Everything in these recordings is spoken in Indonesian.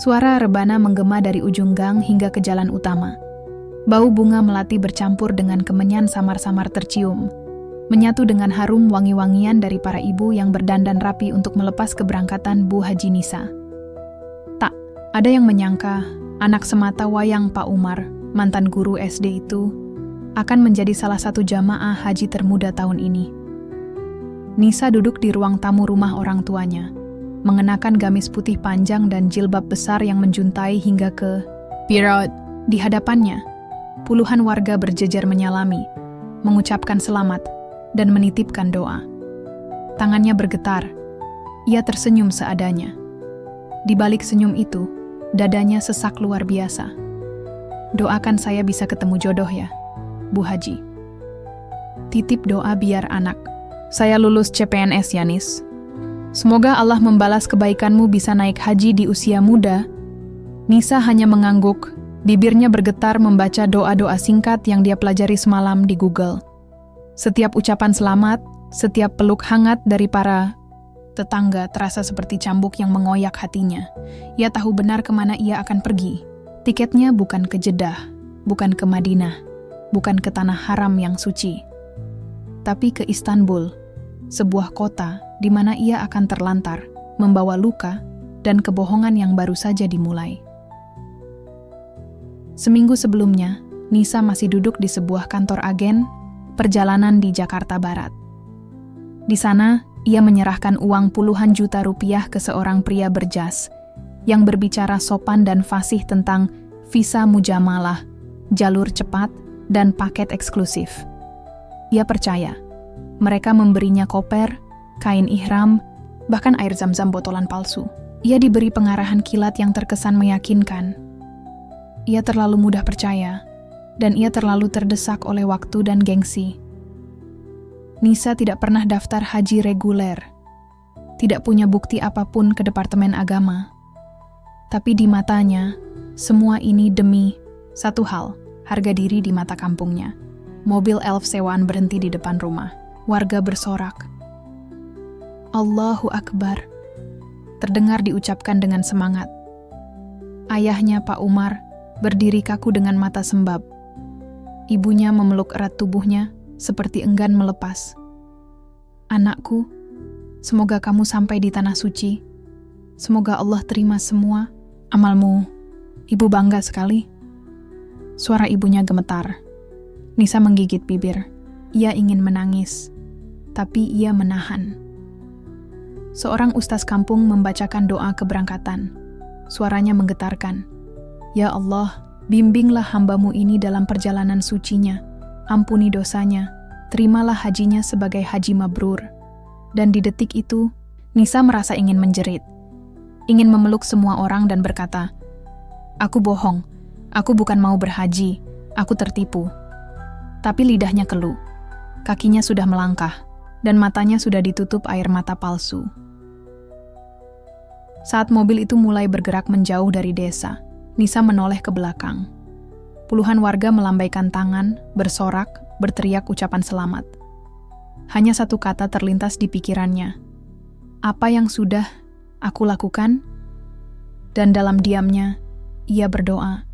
Suara rebana menggema dari ujung gang hingga ke jalan utama. Bau bunga melati bercampur dengan kemenyan samar-samar tercium, menyatu dengan harum wangi-wangian dari para ibu yang berdandan rapi untuk melepas keberangkatan Bu Haji Nisa. Tak ada yang menyangka anak semata wayang Pak Umar, mantan guru SD itu, akan menjadi salah satu jamaah haji termuda tahun ini. Nisa duduk di ruang tamu rumah orang tuanya, mengenakan gamis putih panjang dan jilbab besar yang menjuntai hingga ke perut. Di hadapannya, puluhan warga berjejer menyalami, mengucapkan selamat, dan menitipkan doa. Tangannya bergetar, ia tersenyum seadanya. Di balik senyum itu, dadanya sesak luar biasa. Doakan saya bisa ketemu jodoh ya, Bu Haji. Titip doa biar anak saya lulus CPNS ya, Nis. Semoga Allah membalas kebaikanmu bisa naik haji di usia muda. Nisa hanya mengangguk, bibirnya bergetar membaca doa-doa singkat yang dia pelajari semalam di Google. Setiap ucapan selamat, setiap peluk hangat dari para tetangga terasa seperti cambuk yang mengoyak hatinya. Ia tahu benar kemana ia akan pergi. Tiketnya bukan ke Jeddah, bukan ke Madinah, bukan ke tanah haram yang suci, tapi ke Istanbul, sebuah kota di mana ia akan terlantar, membawa luka dan kebohongan yang baru saja dimulai. Seminggu sebelumnya, Nisa masih duduk di sebuah kantor agen perjalanan di Jakarta Barat. Di sana, ia menyerahkan uang puluhan juta rupiah ke seorang pria berjas yang berbicara sopan dan fasih tentang visa mujamalah, jalur cepat, dan paket eksklusif. Ia percaya, mereka memberinya koper, kain ihram, bahkan air zam-zam botolan palsu. Ia diberi pengarahan kilat yang terkesan meyakinkan. Ia terlalu mudah percaya, dan ia terlalu terdesak oleh waktu dan gengsi. Nisa tidak pernah daftar haji reguler, tidak punya bukti apapun ke Departemen Agama. Tapi di matanya, semua ini demi satu hal, harga diri di mata kampungnya. Mobil elf sewaan berhenti di depan rumah. Warga bersorak. Allahu Akbar. Terdengar diucapkan dengan semangat. Ayahnya Pak Umar berdiri kaku dengan mata sembab. Ibunya memeluk erat tubuhnya seperti enggan melepas. Anakku, semoga kamu sampai di tanah suci. Semoga Allah terima semua amalmu. Ibu bangga sekali. Suara ibunya gemetar. Nisa menggigit bibir. Ia ingin menangis, tapi ia menahan. Seorang ustaz kampung membacakan doa keberangkatan. Suaranya menggetarkan. Ya Allah, bimbinglah hamba-Mu ini dalam perjalanan sucinya. Ampuni dosanya. Terimalah hajinya sebagai haji mabrur. Dan di detik itu, Nisa merasa ingin menjerit. Ingin memeluk semua orang dan berkata, "Aku bohong. Aku bukan mau berhaji. Aku tertipu." Tapi lidahnya keluh. Kakinya sudah melangkah, dan matanya sudah ditutup air mata palsu. Saat mobil itu mulai bergerak menjauh dari desa, Nisa menoleh ke belakang. Puluhan warga melambaikan tangan, bersorak, berteriak ucapan selamat. Hanya satu kata terlintas di pikirannya. Apa yang sudah aku lakukan? Dan dalam diamnya, ia berdoa.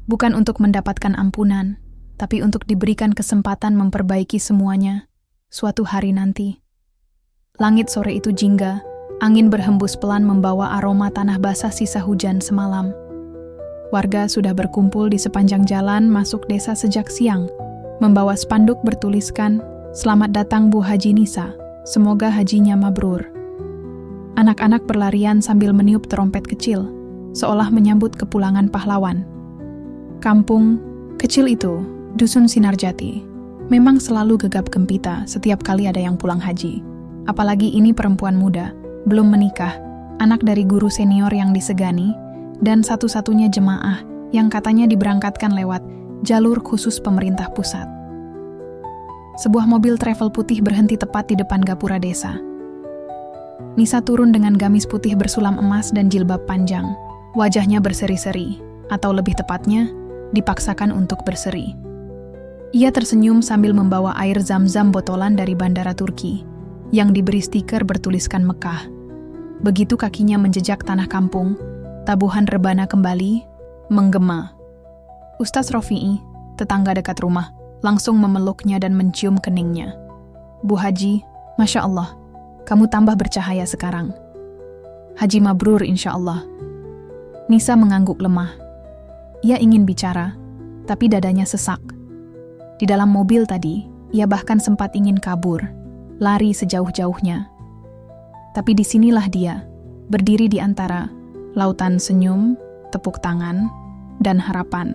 Bukan untuk mendapatkan ampunan, tapi untuk diberikan kesempatan memperbaiki semuanya suatu hari nanti. Langit sore itu jingga, angin berhembus pelan membawa aroma tanah basah sisa hujan semalam. Warga sudah berkumpul di sepanjang jalan masuk desa sejak siang, membawa spanduk bertuliskan, "Selamat datang Bu Haji Nisa, semoga hajinya mabrur." Anak-anak berlarian sambil meniup trompet kecil, seolah menyambut kepulangan pahlawan. Kampung kecil itu, Dusun Sinarjati, memang selalu gegap gempita setiap kali ada yang pulang haji. Apalagi ini perempuan muda, belum menikah, anak dari guru senior yang disegani, dan satu-satunya jemaah yang katanya diberangkatkan lewat jalur khusus pemerintah pusat. Sebuah mobil travel putih berhenti tepat di depan gapura desa. Nisa turun dengan gamis putih bersulam emas dan jilbab panjang. Wajahnya berseri-seri, atau lebih tepatnya, dipaksakan untuk berseri. Ia tersenyum sambil membawa air zam-zam botolan dari bandara Turki, yang diberi stiker bertuliskan Mekah. Begitu kakinya menjejak tanah kampung, Tabuhan rebana kembali menggema. Ustaz Rofi'i, tetangga dekat rumah, langsung memeluknya dan mencium keningnya. Bu Haji, Masya Allah, kamu tambah bercahaya sekarang. Haji mabrur insya Allah. Nisa mengangguk lemah. Ia ingin bicara, tapi dadanya sesak. Di dalam mobil tadi, ia bahkan sempat ingin kabur, lari sejauh-jauhnya. Tapi disinilah dia, berdiri di antara lautan senyum, tepuk tangan, dan harapan.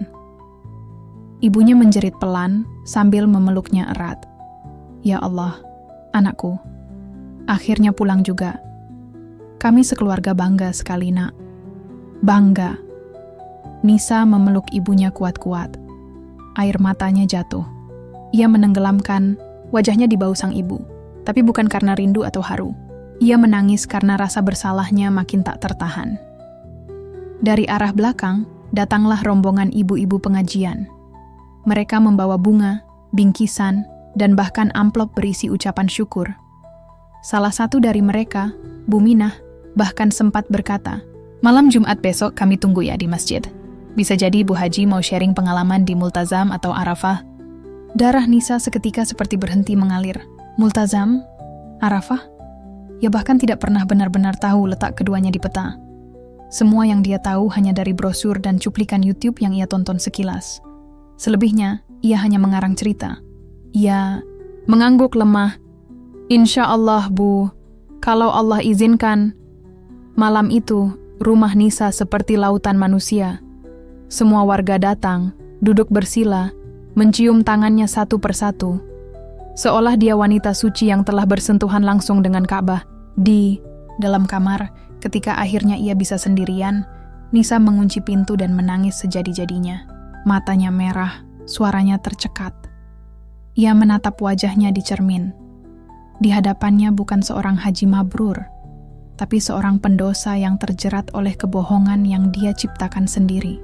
Ibunya menjerit pelan sambil memeluknya erat. Ya Allah, anakku, akhirnya pulang juga. Kami sekeluarga bangga sekali, nak. Bangga. Nisa memeluk ibunya kuat-kuat. Air matanya jatuh. Ia menenggelamkan wajahnya di bahu sang ibu, tapi bukan karena rindu atau haru. Ia menangis karena rasa bersalahnya makin tak tertahan. Dari arah belakang, datanglah rombongan ibu-ibu pengajian. Mereka membawa bunga, bingkisan, dan bahkan amplop berisi ucapan syukur. Salah satu dari mereka, Bu Minah, bahkan sempat berkata, "Malam Jumat besok kami tunggu ya di masjid. Bisa jadi Bu Haji mau sharing pengalaman di Multazam atau Arafah." Darah Nisa seketika seperti berhenti mengalir. Multazam? Arafah? Ia bahkan tidak pernah benar-benar tahu letak keduanya di peta. Semua yang dia tahu hanya dari brosur dan cuplikan YouTube yang ia tonton sekilas. Selebihnya, ia hanya mengarang cerita. Ia mengangguk lemah. Insya Allah, Bu, kalau Allah izinkan. Malam itu, rumah Nisa seperti lautan manusia. Semua warga datang, duduk bersila, mencium tangannya satu persatu. Seolah dia wanita suci yang telah bersentuhan langsung dengan Ka'bah. Di dalam kamar, ketika akhirnya ia bisa sendirian, Nisa mengunci pintu dan menangis sejadi-jadinya. Matanya merah, suaranya tercekat. Ia menatap wajahnya di cermin. Di hadapannya bukan seorang haji mabrur, tapi seorang pendosa yang terjerat oleh kebohongan yang dia ciptakan sendiri.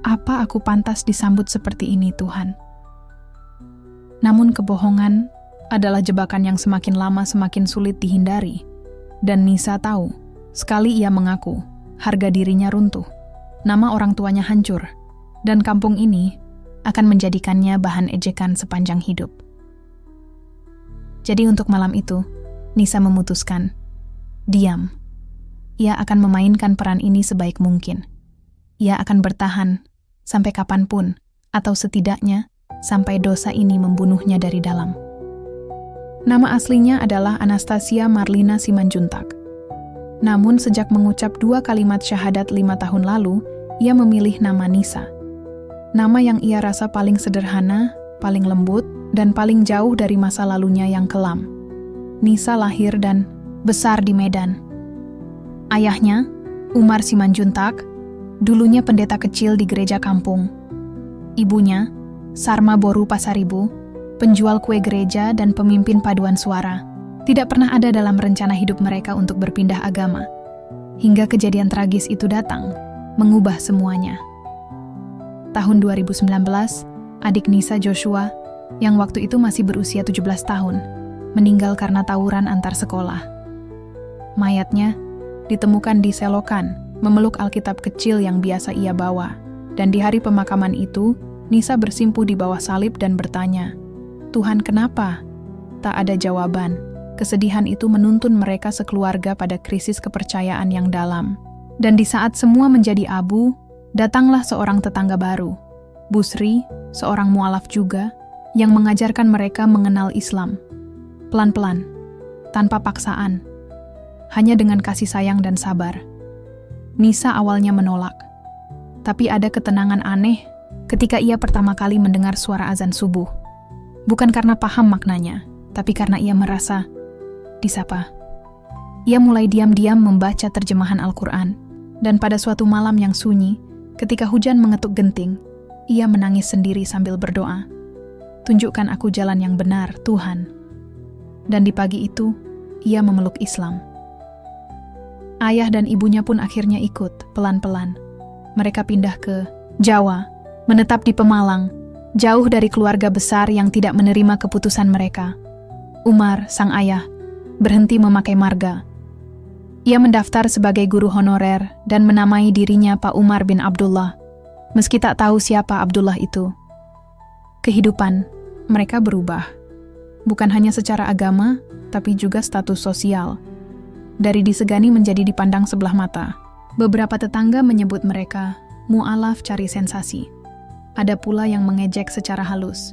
Apa aku pantas disambut seperti ini, Tuhan? Namun kebohongan adalah jebakan yang semakin lama semakin sulit dihindari. Dan Nisa tahu, sekali ia mengaku, harga dirinya runtuh, nama orang tuanya hancur, dan kampung ini akan menjadikannya bahan ejekan sepanjang hidup. Jadi untuk malam itu, Nisa memutuskan, diam. Ia akan memainkan peran ini sebaik mungkin. Ia akan bertahan sampai kapanpun, atau setidaknya sampai dosa ini membunuhnya dari dalam. Nama aslinya adalah Anastasia Marlina Simanjuntak. Namun sejak mengucap 2 kalimat syahadat 5 tahun lalu, ia memilih nama Nisa. Nama yang ia rasa paling sederhana, paling lembut, dan paling jauh dari masa lalunya yang kelam. Nisa lahir dan besar di Medan. Ayahnya, Umar Simanjuntak, dulunya pendeta kecil di gereja kampung. Ibunya, Sarma Boru Pasaribu, penjual kue gereja dan pemimpin paduan suara. Tidak pernah ada dalam rencana hidup mereka untuk berpindah agama. Hingga kejadian tragis itu datang, mengubah semuanya. Tahun 2019, adik Nisa Joshua, yang waktu itu masih berusia 17 tahun, meninggal karena tawuran antar sekolah. Mayatnya ditemukan di selokan, memeluk Alkitab kecil yang biasa ia bawa. Dan di hari pemakaman itu, Nisa bersimpuh di bawah salib dan bertanya, "Tuhan, kenapa?" Tak ada jawaban. Kesedihan itu menuntun mereka sekeluarga pada krisis kepercayaan yang dalam. Dan di saat semua menjadi abu, datanglah seorang tetangga baru, Busri, seorang mualaf juga, yang mengajarkan mereka mengenal Islam. Pelan-pelan, tanpa paksaan, hanya dengan kasih sayang dan sabar. Nisa awalnya menolak, tapi ada ketenangan aneh ketika ia pertama kali mendengar suara azan subuh. Bukan karena paham maknanya, tapi karena ia merasa disapa. Ia mulai diam-diam membaca terjemahan Al-Quran, dan pada suatu malam yang sunyi, ketika hujan mengetuk genting, ia menangis sendiri sambil berdoa, "Tunjukkan aku jalan yang benar, Tuhan." Dan di pagi itu, ia memeluk Islam. Ayah dan ibunya pun akhirnya ikut, pelan-pelan. Mereka pindah ke Jawa, menetap di Pemalang, jauh dari keluarga besar yang tidak menerima keputusan mereka. Umar, sang ayah, berhenti memakai marga. Ia mendaftar sebagai guru honorer dan menamai dirinya Pak Umar bin Abdullah, meski tak tahu siapa Abdullah itu. Kehidupan mereka berubah, bukan hanya secara agama, tapi juga status sosial. Dari disegani menjadi dipandang sebelah mata. Beberapa tetangga menyebut mereka mu'alaf cari sensasi. Ada pula yang mengejek secara halus.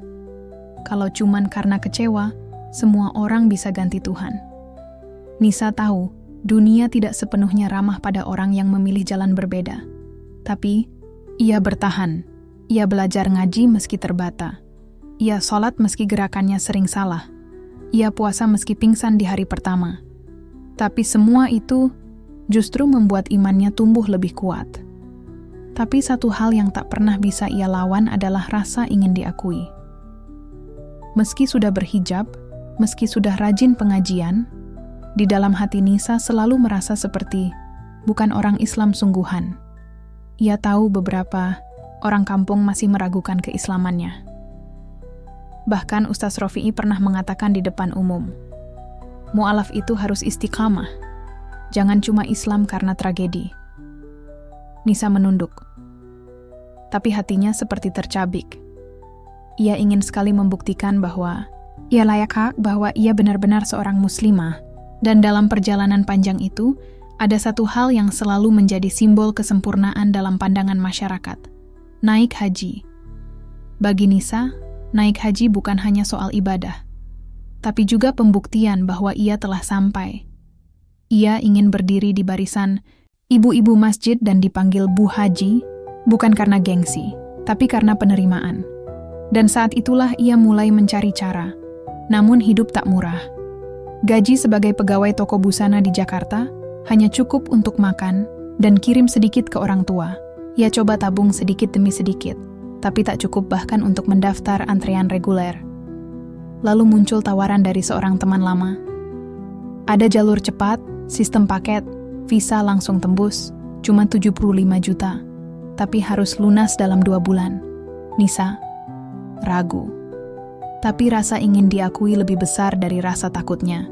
Kalau cuman karena kecewa, semua orang bisa ganti Tuhan. Nisa tahu, dunia tidak sepenuhnya ramah pada orang yang memilih jalan berbeda. Tapi, ia bertahan. Ia belajar ngaji meski terbata. Ia sholat meski gerakannya sering salah. Ia puasa meski pingsan di hari pertama. Tapi semua itu justru membuat imannya tumbuh lebih kuat. Tapi satu hal yang tak pernah bisa ia lawan adalah rasa ingin diakui. Meski sudah berhijab, meski sudah rajin pengajian, di dalam hati Nisa selalu merasa seperti bukan orang Islam sungguhan. Ia tahu beberapa orang kampung masih meragukan keislamannya. Bahkan Ustaz Rofi'i pernah mengatakan di depan umum, mu'alaf itu harus istiqamah, jangan cuma Islam karena tragedi. Nisa menunduk, tapi hatinya seperti tercabik. Ia ingin sekali membuktikan bahwa ia layak hak, bahwa ia benar-benar seorang muslimah. Dan dalam perjalanan panjang itu, ada satu hal yang selalu menjadi simbol kesempurnaan dalam pandangan masyarakat. Naik haji. Bagi Nisa, naik haji bukan hanya soal ibadah, tapi juga pembuktian bahwa ia telah sampai. Ia ingin berdiri di barisan ibu-ibu masjid dan dipanggil Bu Haji, bukan karena gengsi, tapi karena penerimaan. Dan saat itulah ia mulai mencari cara. Namun hidup tak murah. Gaji sebagai pegawai toko busana di Jakarta hanya cukup untuk makan dan kirim sedikit ke orang tua. Ia coba tabung sedikit demi sedikit, tapi tak cukup bahkan untuk mendaftar antrean reguler. Lalu muncul tawaran dari seorang teman lama. Ada jalur cepat, sistem paket, visa langsung tembus, cuma 75 juta, tapi harus lunas dalam 2 bulan. Nisa ragu. Tapi rasa ingin diakui lebih besar dari rasa takutnya.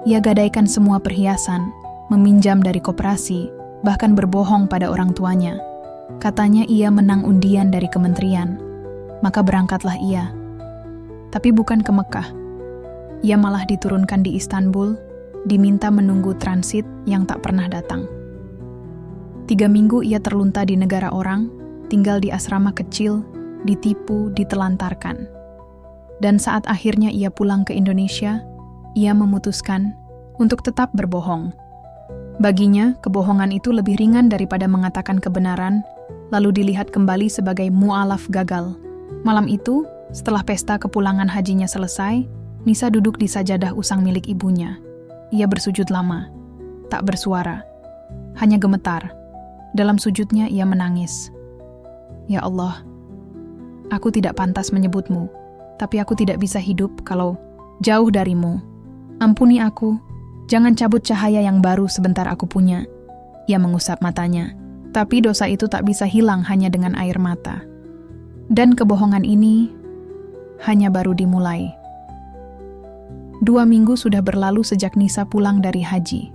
Ia gadaikan semua perhiasan, meminjam dari koperasi, bahkan berbohong pada orang tuanya. Katanya ia menang undian dari kementerian. Maka berangkatlah ia. Tapi bukan ke Mekah. Ia malah diturunkan di Istanbul, diminta menunggu transit yang tak pernah datang. 3 minggu ia terlunta di negara orang, tinggal di asrama kecil, ditipu, ditelantarkan. Dan saat akhirnya ia pulang ke Indonesia, ia memutuskan untuk tetap berbohong. Baginya, kebohongan itu lebih ringan daripada mengatakan kebenaran, lalu dilihat kembali sebagai mu'alaf gagal. Malam itu, setelah pesta kepulangan hajinya selesai, Nisa duduk di sajadah usang milik ibunya. Ia bersujud lama, tak bersuara, hanya gemetar. Dalam sujudnya ia menangis. Ya Allah, aku tidak pantas menyebutmu, tapi aku tidak bisa hidup kalau jauh darimu. Ampuni aku, jangan cabut cahaya yang baru sebentar aku punya. Ia mengusap matanya, tapi dosa itu tak bisa hilang hanya dengan air mata. Dan kebohongan ini hanya baru dimulai. 2 minggu sudah berlalu sejak Nisa pulang dari haji,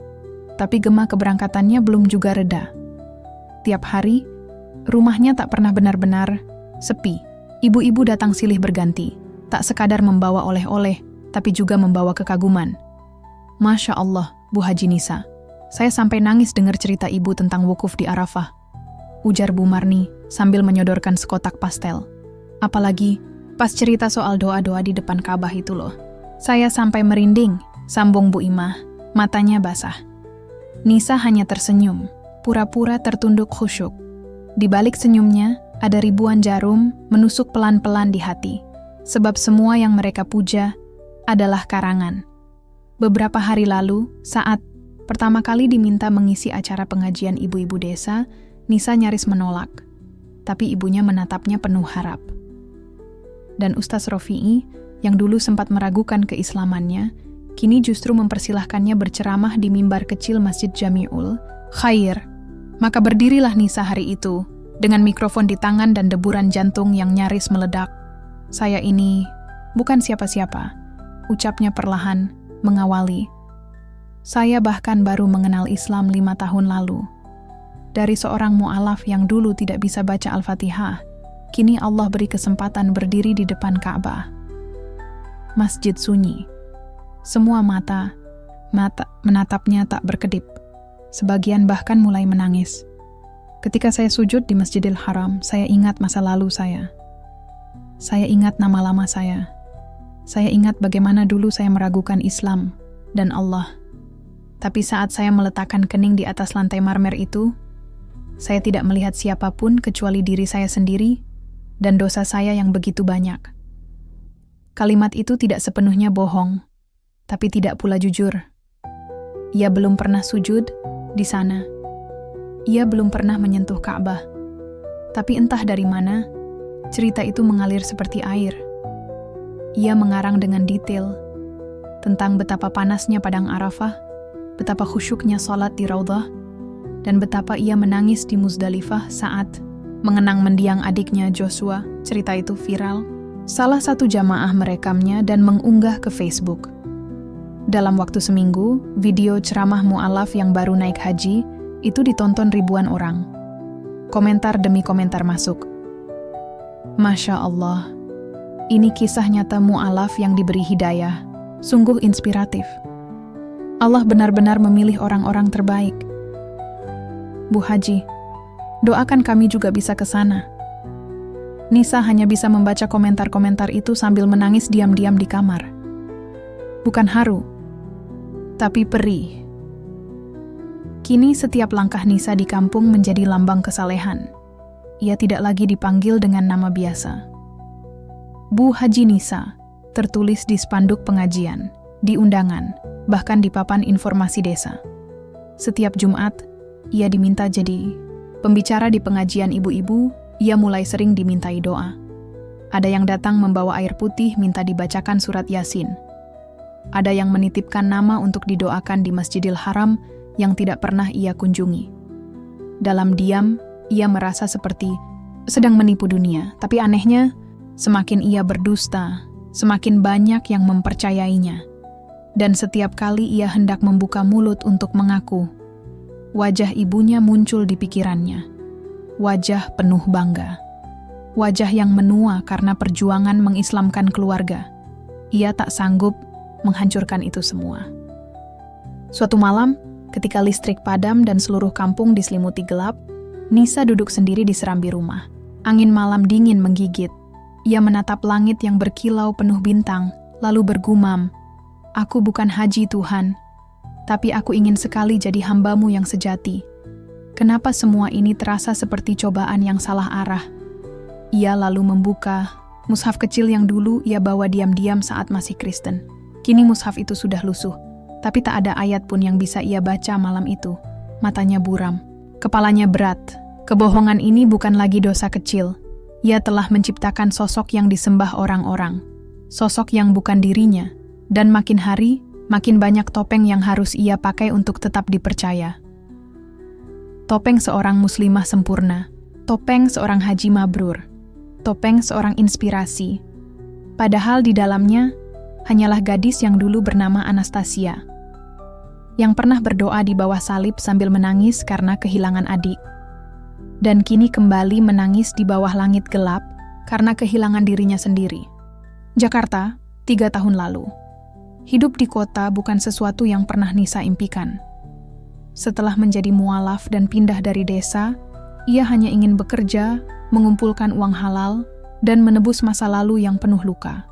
tapi gema keberangkatannya belum juga reda. Tiap hari, rumahnya tak pernah benar-benar sepi. Ibu-ibu datang silih berganti. Tak sekadar membawa oleh-oleh, tapi juga membawa kekaguman. Masya Allah, Bu Haji Nisa, saya sampai nangis dengar cerita ibu tentang wukuf di Arafah. Ujar Bu Marni sambil menyodorkan sekotak pastel. Apalagi pas cerita soal doa-doa di depan Ka'bah itu loh. Saya sampai merinding, sambung Bu Imah, matanya basah. Nisa hanya tersenyum, pura-pura tertunduk khusyuk. Di balik senyumnya, ada ribuan jarum menusuk pelan-pelan di hati. Sebab semua yang mereka puja adalah karangan. Beberapa hari lalu, saat pertama kali diminta mengisi acara pengajian ibu-ibu desa, Nisa nyaris menolak. Tapi ibunya menatapnya penuh harap. Dan Ustaz Rofi'i, yang dulu sempat meragukan keislamannya, kini justru mempersilahkannya berceramah di mimbar kecil Masjid Jami'ul Khair. Maka berdirilah Nisa hari itu, dengan mikrofon di tangan dan deburan jantung yang nyaris meledak. Saya ini bukan siapa-siapa, ucapnya perlahan, mengawali. Saya bahkan baru mengenal Islam 5 tahun lalu. Dari seorang mu'alaf yang dulu tidak bisa baca Al-Fatihah, kini Allah beri kesempatan berdiri di depan Ka'bah. Masjid sunyi. Semua mata menatapnya tak berkedip. Sebagian bahkan mulai menangis. Ketika saya sujud di Masjidil Haram, saya ingat masa lalu saya. Saya ingat nama lama saya. Saya ingat bagaimana dulu saya meragukan Islam dan Allah. Tapi saat saya meletakkan kening di atas lantai marmer itu, saya tidak melihat siapapun kecuali diri saya sendiri dan dosa saya yang begitu banyak. Kalimat itu tidak sepenuhnya bohong, tapi tidak pula jujur. Ia belum pernah sujud di sana. Ia belum pernah menyentuh Ka'bah. Tapi entah dari mana, cerita itu mengalir seperti air. Ia mengarang dengan detail tentang betapa panasnya padang Arafah, betapa khusyuknya salat di Raudhah, dan betapa ia menangis di Muzdalifah saat mengenang mendiang adiknya Joshua. Cerita itu viral. Salah satu jamaah merekamnya dan mengunggah ke Facebook. Dalam waktu seminggu, video ceramah mu'alaf yang baru naik haji itu ditonton ribuan orang. Komentar demi komentar masuk. Masya Allah, ini kisah nyata mu'alaf yang diberi hidayah. Sungguh inspiratif. Allah benar-benar memilih orang-orang terbaik. Bu Haji, doakan kami juga bisa ke sana. Nisa hanya bisa membaca komentar-komentar itu sambil menangis diam-diam di kamar. Bukan haru, tapi perih. Kini setiap langkah Nisa di kampung menjadi lambang kesalehan. Ia tidak lagi dipanggil dengan nama biasa. Bu Haji Nisa tertulis di spanduk pengajian, di undangan, bahkan di papan informasi desa. Setiap Jumat, ia diminta jadi pembicara di pengajian ibu-ibu. Ia mulai sering dimintai doa. Ada yang datang membawa air putih minta dibacakan surat Yasin. Ada yang menitipkan nama untuk didoakan di Masjidil Haram yang tidak pernah ia kunjungi. Dalam diam, ia merasa seperti sedang menipu dunia. Tapi anehnya, semakin ia berdusta, semakin banyak yang mempercayainya. Dan setiap kali ia hendak membuka mulut untuk mengaku, wajah ibunya muncul di pikirannya. Wajah penuh bangga. Wajah yang menua karena perjuangan mengislamkan keluarga. Ia tak sanggup menghancurkan itu semua. Suatu malam, ketika listrik padam dan seluruh kampung diselimuti gelap, Nisa duduk sendiri di serambi rumah. Angin malam dingin menggigit. Ia menatap langit yang berkilau penuh bintang, lalu bergumam, "Aku bukan haji Tuhan, tapi aku ingin sekali jadi hamba-Mu yang sejati. Kenapa semua ini terasa seperti cobaan yang salah arah?" Ia lalu membuka mushaf kecil yang dulu ia bawa diam-diam saat masih Kristen. Kini mushaf itu sudah lusuh, tapi tak ada ayat pun yang bisa ia baca malam itu. Matanya buram, kepalanya berat. Kebohongan ini bukan lagi dosa kecil. Ia telah menciptakan sosok yang disembah orang-orang. Sosok yang bukan dirinya. Dan makin hari, makin banyak topeng yang harus ia pakai untuk tetap dipercaya. Topeng seorang muslimah sempurna, topeng seorang haji mabrur, topeng seorang inspirasi. Padahal di dalamnya hanyalah gadis yang dulu bernama Anastasia, yang pernah berdoa di bawah salib sambil menangis karena kehilangan adik, dan kini kembali menangis di bawah langit gelap karena kehilangan dirinya sendiri. Jakarta, 3 tahun lalu. Hidup di kota bukan sesuatu yang pernah Nisa impikan. Setelah menjadi mualaf dan pindah dari desa, ia hanya ingin bekerja, mengumpulkan uang halal, dan menebus masa lalu yang penuh luka.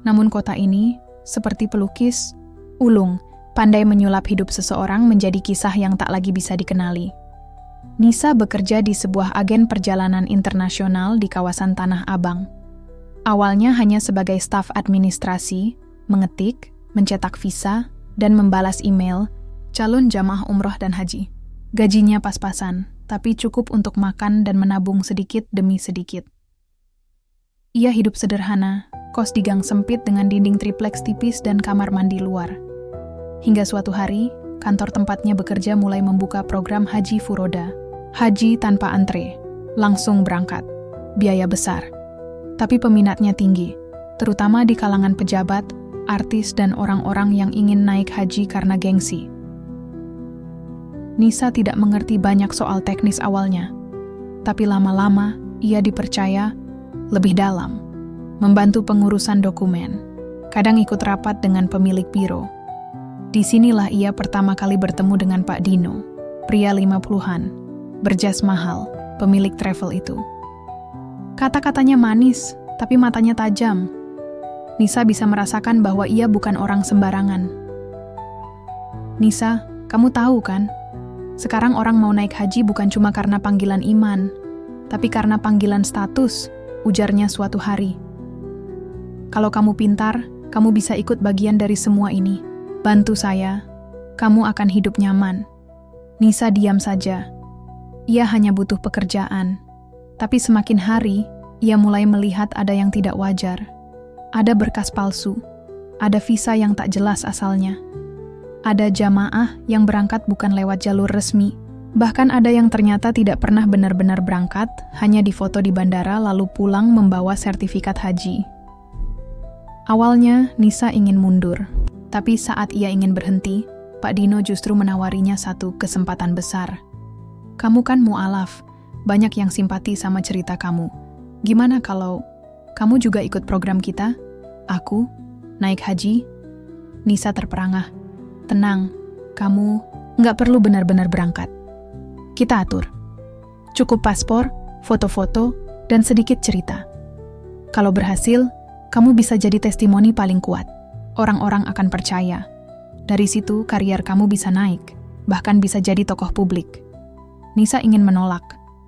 Namun kota ini, seperti pelukis, ulung, pandai menyulap hidup seseorang menjadi kisah yang tak lagi bisa dikenali. Nisa bekerja di sebuah agen perjalanan internasional di kawasan Tanah Abang. Awalnya hanya sebagai staf administrasi, mengetik, mencetak visa, dan membalas email calon jamaah umroh dan haji. Gajinya pas-pasan, tapi cukup untuk makan dan menabung sedikit demi sedikit. Ia hidup sederhana, kos di gang sempit dengan dinding tripleks tipis dan kamar mandi luar. Hingga suatu hari, kantor tempatnya bekerja mulai membuka program Haji Furoda. Haji tanpa antre, langsung berangkat. Biaya besar, tapi peminatnya tinggi, terutama di kalangan pejabat, artis dan orang-orang yang ingin naik haji karena gengsi. Nisa tidak mengerti banyak soal teknis awalnya, tapi lama-lama ia dipercaya lebih dalam, membantu pengurusan dokumen, kadang ikut rapat dengan pemilik biro. Disinilah ia pertama kali bertemu dengan Pak Dino, pria 50-an, berjas mahal, pemilik travel itu. Kata-katanya manis, tapi matanya tajam. Nisa bisa merasakan bahwa ia bukan orang sembarangan. Nisa, kamu tahu kan? Sekarang orang mau naik haji bukan cuma karena panggilan iman, tapi karena panggilan status, ujarnya suatu hari. Kalau kamu pintar, kamu bisa ikut bagian dari semua ini. Bantu saya, kamu akan hidup nyaman. Nisa diam saja. Ia hanya butuh pekerjaan. Tapi semakin hari, ia mulai melihat ada yang tidak wajar. Ada berkas palsu, ada visa yang tak jelas asalnya. Ada jamaah yang berangkat bukan lewat jalur resmi. Bahkan ada yang ternyata tidak pernah benar-benar berangkat, hanya difoto di bandara lalu pulang membawa sertifikat haji. Awalnya, Nisa ingin mundur. Tapi saat ia ingin berhenti, Pak Dino justru menawarinya satu kesempatan besar. Kamu kan mu'alaf, banyak yang simpati sama cerita kamu. Gimana kalau kamu juga ikut program kita? Aku? Naik haji? Nisa terperangah. Tenang, kamu nggak perlu benar-benar berangkat. Kita atur. Cukup paspor, foto-foto, dan sedikit cerita. Kalau berhasil, kamu bisa jadi testimoni paling kuat. Orang-orang akan percaya. Dari situ, karier kamu bisa naik, bahkan bisa jadi tokoh publik. Nisa ingin menolak,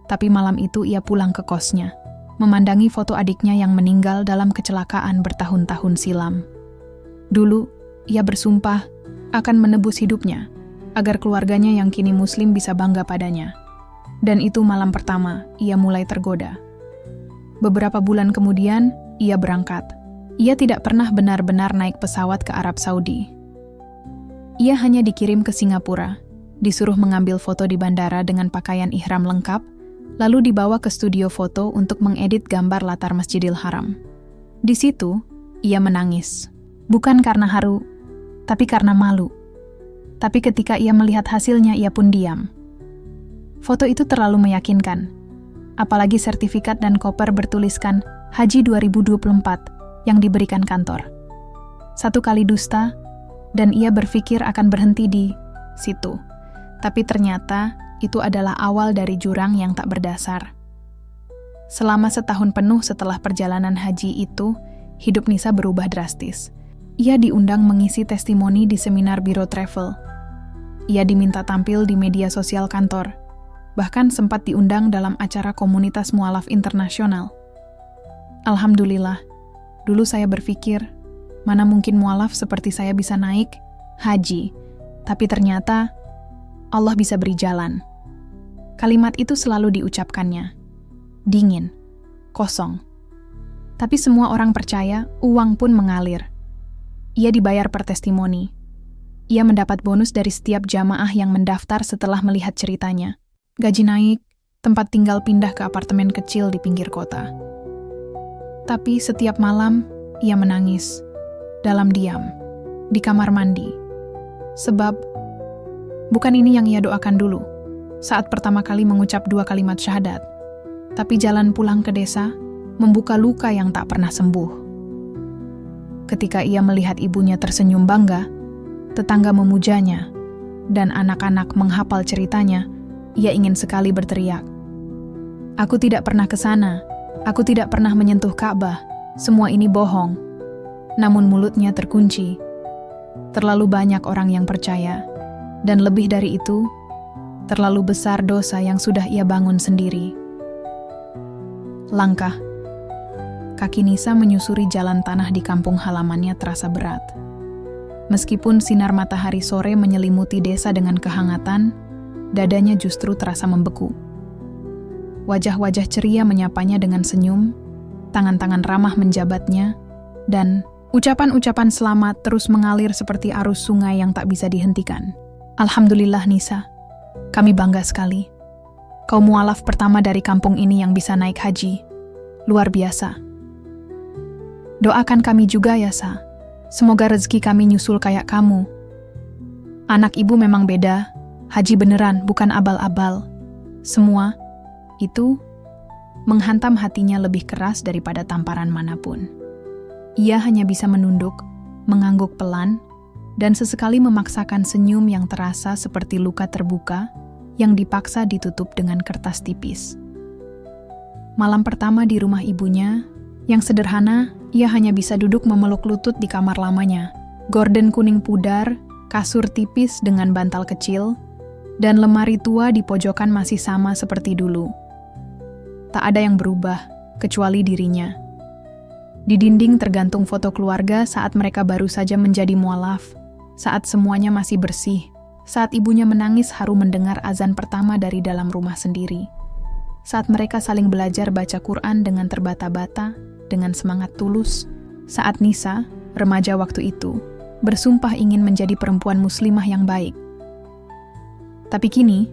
tapi malam itu ia pulang ke kosnya, memandangi foto adiknya yang meninggal dalam kecelakaan bertahun-tahun silam. Dulu, ia bersumpah akan menebus hidupnya, agar keluarganya yang kini muslim bisa bangga padanya. Dan itu malam pertama, ia mulai tergoda. Beberapa bulan kemudian, ia berangkat. Ia tidak pernah benar-benar naik pesawat ke Arab Saudi. Ia hanya dikirim ke Singapura, disuruh mengambil foto di bandara dengan pakaian ihram lengkap, lalu dibawa ke studio foto untuk mengedit gambar latar Masjidil Haram. Di situ, ia menangis. Bukan karena haru, tapi karena malu. Tapi ketika ia melihat hasilnya, ia pun diam. Foto itu terlalu meyakinkan. Apalagi sertifikat dan koper bertuliskan Haji 2024 yang diberikan kantor. Satu kali dusta, dan ia berpikir akan berhenti di situ. Tapi ternyata itu adalah awal dari jurang yang tak berdasar. Selama setahun penuh setelah perjalanan haji itu, hidup Nisa berubah drastis. Ia diundang mengisi testimoni di seminar biro travel. Ia diminta tampil di media sosial kantor. Bahkan sempat diundang dalam acara komunitas mualaf internasional. Alhamdulillah, dulu saya berpikir, mana mungkin mualaf seperti saya bisa naik haji. Tapi ternyata, Allah bisa beri jalan. Kalimat itu selalu diucapkannya. Dingin, kosong. Tapi semua orang percaya, uang pun mengalir. Ia dibayar per testimoni. Ia mendapat bonus dari setiap jamaah yang mendaftar setelah melihat ceritanya. Gaji naik, tempat tinggal pindah ke apartemen kecil di pinggir kota. Tapi setiap malam, ia menangis. Dalam diam, di kamar mandi. Sebab, bukan ini yang ia doakan dulu, saat pertama kali mengucap 2 kalimat syahadat. Tapi jalan pulang ke desa, membuka luka yang tak pernah sembuh. Ketika ia melihat ibunya tersenyum bangga, tetangga memujanya, dan anak-anak menghafal ceritanya, ia ingin sekali berteriak. Aku tidak pernah ke sana, aku tidak pernah menyentuh Ka'bah, semua ini bohong. Namun mulutnya terkunci. Terlalu banyak orang yang percaya, dan lebih dari itu, terlalu besar dosa yang sudah ia bangun sendiri. Langkah. Kaki Nisa menyusuri jalan tanah di kampung halamannya terasa berat. Meskipun sinar matahari sore menyelimuti desa dengan kehangatan, dadanya justru terasa membeku. Wajah-wajah ceria menyapanya dengan senyum, tangan-tangan ramah menjabatnya, dan ucapan-ucapan selamat terus mengalir seperti arus sungai yang tak bisa dihentikan. Alhamdulillah Nisa, kami bangga sekali. Kau mualaf pertama dari kampung ini yang bisa naik haji. Luar biasa. Doakan kami juga ya, Sa. Semoga rezeki kami nyusul kayak kamu. Anak ibu memang beda, haji beneran, bukan abal-abal. Semua itu menghantam hatinya lebih keras daripada tamparan manapun. Ia hanya bisa menunduk, mengangguk pelan, dan sesekali memaksakan senyum yang terasa seperti luka terbuka yang dipaksa ditutup dengan kertas tipis. Malam pertama di rumah ibunya, yang sederhana, ia hanya bisa duduk memeluk lutut di kamar lamanya. Gorden kuning pudar, kasur tipis dengan bantal kecil, dan lemari tua di pojokan masih sama seperti dulu. Tak ada yang berubah, kecuali dirinya. Di dinding tergantung foto keluarga saat mereka baru saja menjadi mualaf, saat semuanya masih bersih, saat ibunya menangis haru mendengar azan pertama dari dalam rumah sendiri, saat mereka saling belajar baca Quran dengan terbata-bata, dengan semangat tulus, saat Nisa, remaja waktu itu, bersumpah ingin menjadi perempuan muslimah yang baik. Tapi kini,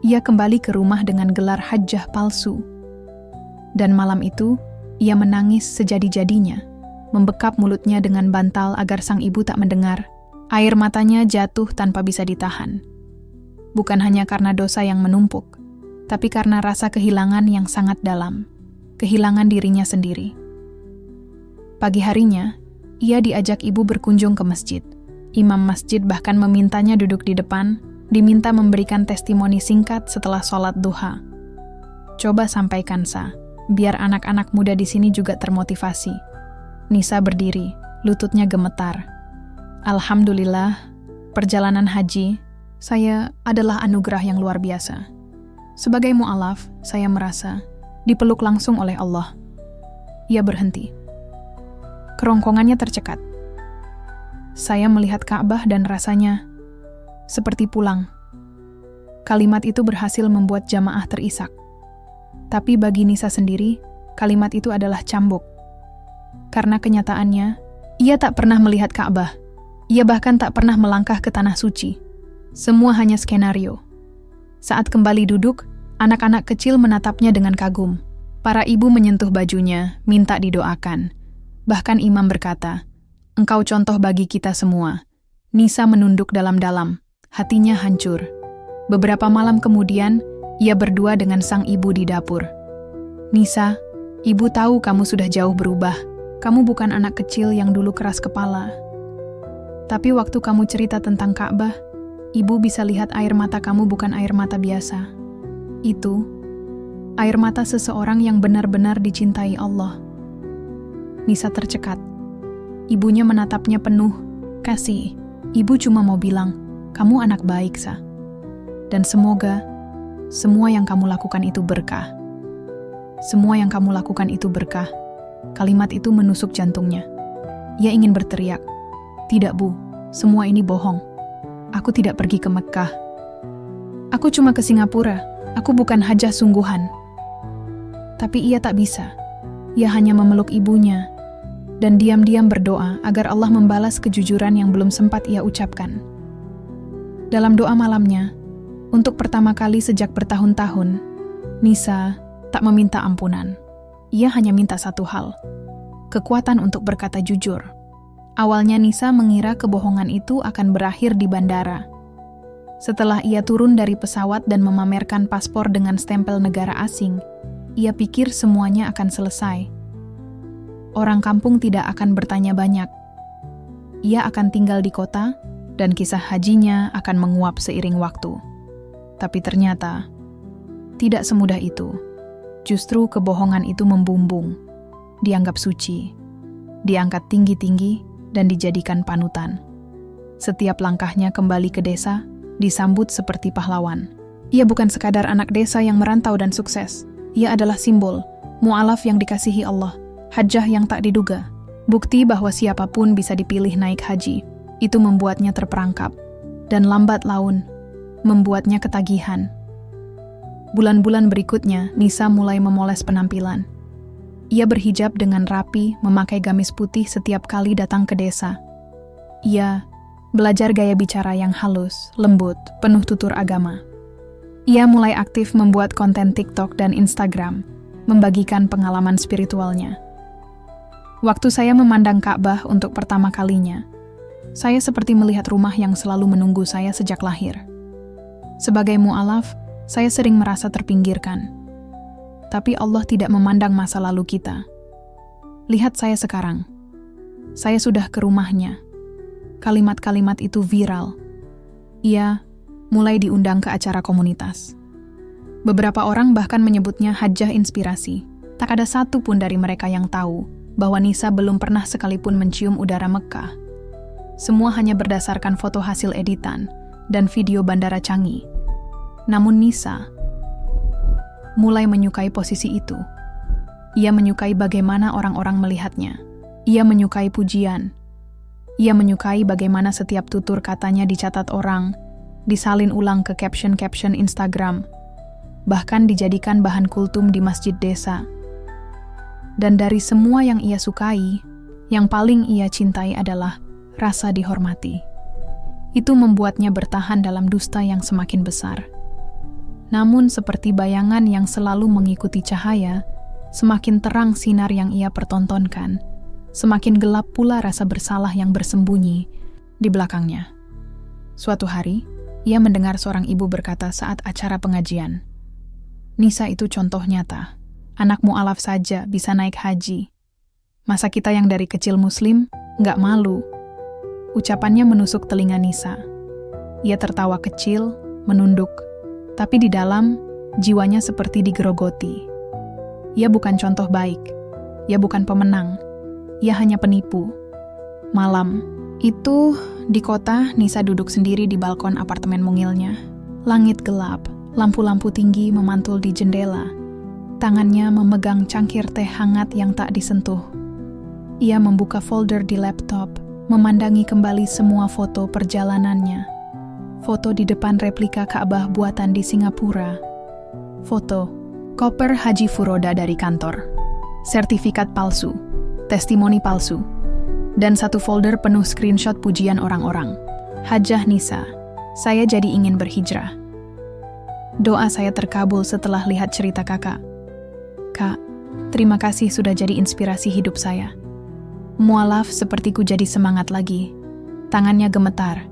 ia kembali ke rumah dengan gelar hajjah palsu. Dan malam itu, ia menangis sejadi-jadinya, membekap mulutnya dengan bantal agar sang ibu tak mendengar. Air matanya jatuh tanpa bisa ditahan. Bukan hanya karena dosa yang menumpuk, tapi karena rasa kehilangan yang sangat dalam, kehilangan dirinya sendiri. Pagi harinya, ia diajak ibu berkunjung ke masjid. Imam masjid bahkan memintanya duduk di depan, diminta memberikan testimoni singkat setelah sholat duha. Coba sampaikan, Sa, biar anak-anak muda di sini juga termotivasi. Nisa berdiri, lututnya gemetar. Alhamdulillah, perjalanan haji, saya adalah anugerah yang luar biasa. Sebagai mu'alaf, saya merasa dipeluk langsung oleh Allah. Ia berhenti. Kerongkongannya tercekat. Saya melihat Ka'bah dan rasanya seperti pulang. Kalimat itu berhasil membuat jamaah terisak. Tapi bagi Nisa sendiri, kalimat itu adalah cambuk. Karena kenyataannya, ia tak pernah melihat Ka'bah. Ia bahkan tak pernah melangkah ke tanah suci. Semua hanya skenario. Saat kembali duduk, anak-anak kecil menatapnya dengan kagum. Para ibu menyentuh bajunya, minta didoakan. Bahkan imam berkata, "Engkau contoh bagi kita semua." Nisa menunduk dalam-dalam, hatinya hancur. Beberapa malam kemudian, ia berdua dengan sang ibu di dapur. "Nisa, ibu tahu kamu sudah jauh berubah. Kamu bukan anak kecil yang dulu keras kepala. Tapi waktu kamu cerita tentang Ka'bah, ibu bisa lihat air mata kamu bukan air mata biasa. Itu air mata seseorang yang benar-benar dicintai Allah." Nisa tercekat. Ibunya menatapnya penuh kasih. Ibu cuma mau bilang, "Kamu anak baik, Sa. Dan semoga semua yang kamu lakukan itu berkah." Semua yang kamu lakukan itu berkah. Kalimat itu menusuk jantungnya. Ia ingin berteriak, "Tidak, Bu, semua ini bohong. Aku tidak pergi ke Mekkah. Aku cuma ke Singapura. Aku bukan hajah sungguhan." Tapi ia tak bisa. Ia hanya memeluk ibunya dan diam-diam berdoa agar Allah membalas kejujuran yang belum sempat ia ucapkan. Dalam doa malamnya, untuk pertama kali sejak bertahun-tahun, Nisa tak meminta ampunan. Ia hanya minta satu hal, kekuatan untuk berkata jujur. Awalnya Nisa mengira kebohongan itu akan berakhir di bandara. Setelah ia turun dari pesawat dan memamerkan paspor dengan stempel negara asing, ia pikir semuanya akan selesai. Orang kampung tidak akan bertanya banyak. Ia akan tinggal di kota, dan kisah hajinya akan menguap seiring waktu. Tapi ternyata, tidak semudah itu. Justru kebohongan itu membumbung, dianggap suci, diangkat tinggi-tinggi, dan dijadikan panutan. Setiap langkahnya kembali ke desa, disambut seperti pahlawan. Ia bukan sekadar anak desa yang merantau dan sukses. Ia adalah simbol, mu'alaf yang dikasihi Allah, hajjah yang tak diduga. Bukti bahwa siapapun bisa dipilih naik haji. Itu membuatnya terperangkap, dan lambat laun, membuatnya ketagihan. Bulan-bulan berikutnya, Nisa mulai memoles penampilan. Ia berhijab dengan rapi, memakai gamis putih setiap kali datang ke desa. Ia belajar gaya bicara yang halus, lembut, penuh tutur agama. Ia mulai aktif membuat konten TikTok dan Instagram, membagikan pengalaman spiritualnya. Waktu saya memandang Ka'bah untuk pertama kalinya, saya seperti melihat rumah yang selalu menunggu saya sejak lahir. Sebagai mu'alaf, saya sering merasa terpinggirkan. Tapi Allah tidak memandang masa lalu kita. Lihat saya sekarang. Saya sudah ke rumahnya. Kalimat-kalimat itu viral. Ia mulai diundang ke acara komunitas. Beberapa orang bahkan menyebutnya hajjah inspirasi. Tak ada satu pun dari mereka yang tahu bahwa Nisa belum pernah sekalipun mencium udara Mekkah. Semua hanya berdasarkan foto hasil editan dan video bandara Changi. Namun Nisa mulai menyukai posisi itu. Ia menyukai bagaimana orang-orang melihatnya. Ia menyukai pujian. Ia menyukai bagaimana setiap tutur katanya dicatat orang, disalin ulang ke caption-caption Instagram, bahkan dijadikan bahan kultum di masjid desa. Dan dari semua yang ia sukai, yang paling ia cintai adalah rasa dihormati. Itu membuatnya bertahan dalam dusta yang semakin besar. Namun seperti bayangan yang selalu mengikuti cahaya, semakin terang sinar yang ia pertontonkan, semakin gelap pula rasa bersalah yang bersembunyi di belakangnya. Suatu hari, ia mendengar seorang ibu berkata saat acara pengajian, "Nisa itu contoh nyata. Anak mu'alaf saja bisa naik haji. Masa kita yang dari kecil muslim nggak malu?" Ucapannya menusuk telinga Nisa. Ia tertawa kecil, menunduk, tapi di dalam, jiwanya seperti digerogoti. Ia bukan contoh baik. Ia bukan pemenang. Ia hanya penipu. Malam itu, di kota, Nisa duduk sendiri di balkon apartemen mungilnya. Langit gelap, lampu-lampu tinggi memantul di jendela. Tangannya memegang cangkir teh hangat yang tak disentuh. Ia membuka folder di laptop, memandangi kembali semua foto perjalanannya. Foto di depan replika Ka'bah buatan di Singapura. Foto koper Haji Furoda dari kantor. Sertifikat palsu. Testimoni palsu, dan satu folder penuh screenshot pujian orang-orang. Hajjah Nisa, saya jadi ingin berhijrah. Doa saya terkabul setelah lihat cerita kakak. Kak, terima kasih sudah jadi inspirasi hidup saya. Mualaf sepertiku jadi semangat lagi. Tangannya gemetar.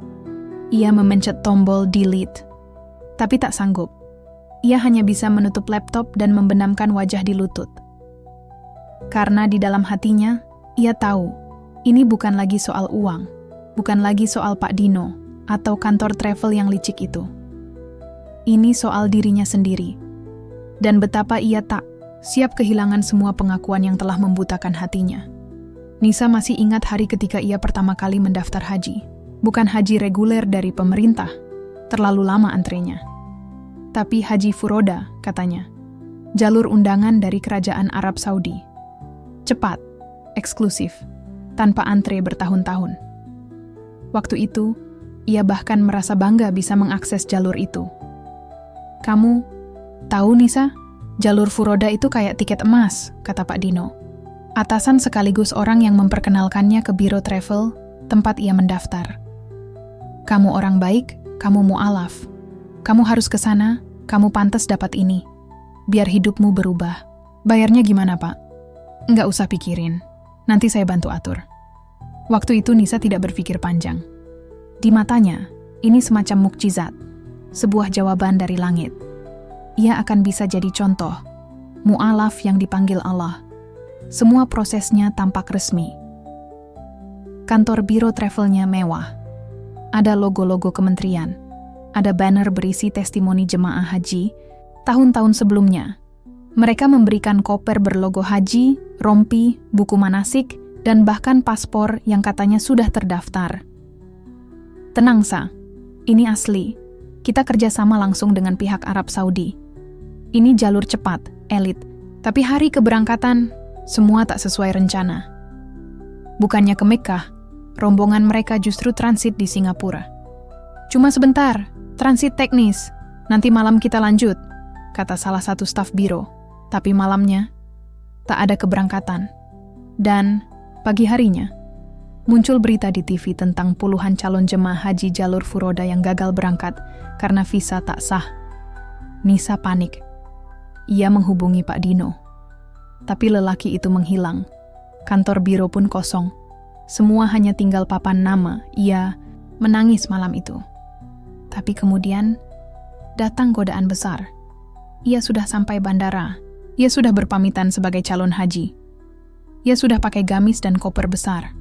Ia memencet tombol delete, tapi tak sanggup. Ia hanya bisa menutup laptop dan membenamkan wajah di lutut. Karena di dalam hatinya, ia tahu, ini bukan lagi soal uang, bukan lagi soal Pak Dino, atau kantor travel yang licik itu. Ini soal dirinya sendiri. Dan betapa ia tak siap kehilangan semua pengakuan yang telah membutakan hatinya. Nisa masih ingat hari ketika ia pertama kali mendaftar haji. Bukan haji reguler dari pemerintah, terlalu lama antrenya. Tapi Haji Furoda, katanya. Jalur undangan dari kerajaan Arab Saudi. Cepat, eksklusif, tanpa antre bertahun-tahun. Waktu itu, ia bahkan merasa bangga bisa mengakses jalur itu. Kamu tahu Nisa, jalur Furoda itu kayak tiket emas, kata Pak Dino. Atasan sekaligus orang yang memperkenalkannya ke biro travel, tempat ia mendaftar. Kamu orang baik, kamu mu'alaf. Kamu harus ke sana, kamu pantas dapat ini. Biar hidupmu berubah. Bayarnya gimana, Pak? Nggak usah pikirin, nanti saya bantu atur. Waktu itu Nisa tidak berpikir panjang. Di matanya, ini semacam mukjizat, sebuah jawaban dari langit. Ia akan bisa jadi contoh, mu'alaf yang dipanggil Allah. Semua prosesnya tampak resmi. Kantor biro travelnya mewah. Ada logo-logo kementerian. Ada banner berisi testimoni jemaah haji tahun-tahun sebelumnya. Mereka memberikan koper berlogo haji, rompi, buku manasik, dan bahkan paspor yang katanya sudah terdaftar. Tenang, Sa. Ini asli. Kita kerjasama langsung dengan pihak Arab Saudi. Ini jalur cepat, elit. Tapi hari keberangkatan, semua tak sesuai rencana. Bukannya ke Mekkah, rombongan mereka justru transit di Singapura. Cuma sebentar, transit teknis. Nanti malam kita lanjut, kata salah satu staf biro. Tapi malamnya, tak ada keberangkatan. Dan pagi harinya, muncul berita di TV tentang puluhan calon jemaah haji jalur Furoda yang gagal berangkat karena visa tak sah. Nisa panik. Ia menghubungi Pak Dino. Tapi lelaki itu menghilang. Kantor biro pun kosong. Semua hanya tinggal papan nama. Ia menangis malam itu. Tapi kemudian datang godaan besar. Ia sudah sampai bandara. Ia sudah berpamitan sebagai calon haji. Ia sudah pakai gamis dan koper besar.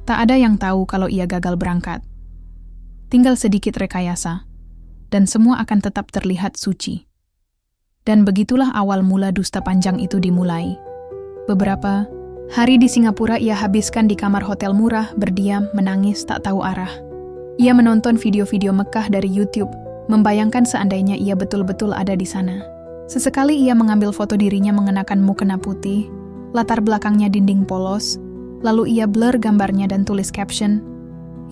Tak ada yang tahu kalau ia gagal berangkat. Tinggal sedikit rekayasa, dan semua akan tetap terlihat suci. Dan begitulah awal mula dusta panjang itu dimulai. Beberapa hari di Singapura ia habiskan di kamar hotel murah, berdiam, menangis, tak tahu arah. Ia menonton video-video Mekah dari YouTube, membayangkan seandainya ia betul-betul ada di sana. Sesekali ia mengambil foto dirinya mengenakan mukena putih, latar belakangnya dinding polos, lalu ia blur gambarnya dan tulis caption,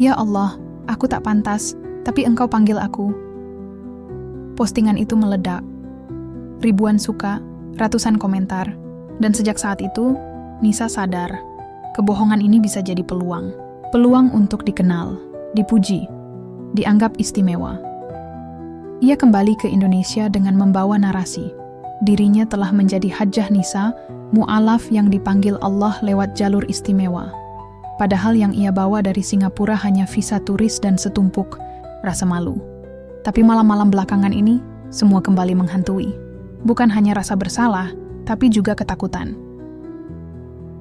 "Ya Allah, aku tak pantas, tapi Engkau panggil aku." Postingan itu meledak. Ribuan suka, ratusan komentar, dan sejak saat itu, Nisa sadar, kebohongan ini bisa jadi peluang. Peluang untuk dikenal, dipuji, dianggap istimewa. Ia kembali ke Indonesia dengan membawa narasi. Dirinya telah menjadi Hajjah Nisa, mu'alaf yang dipanggil Allah lewat jalur istimewa. Padahal yang ia bawa dari Singapura hanya visa turis dan setumpuk rasa malu. Tapi malam-malam belakangan ini, semua kembali menghantui. Bukan hanya rasa bersalah, tapi juga ketakutan.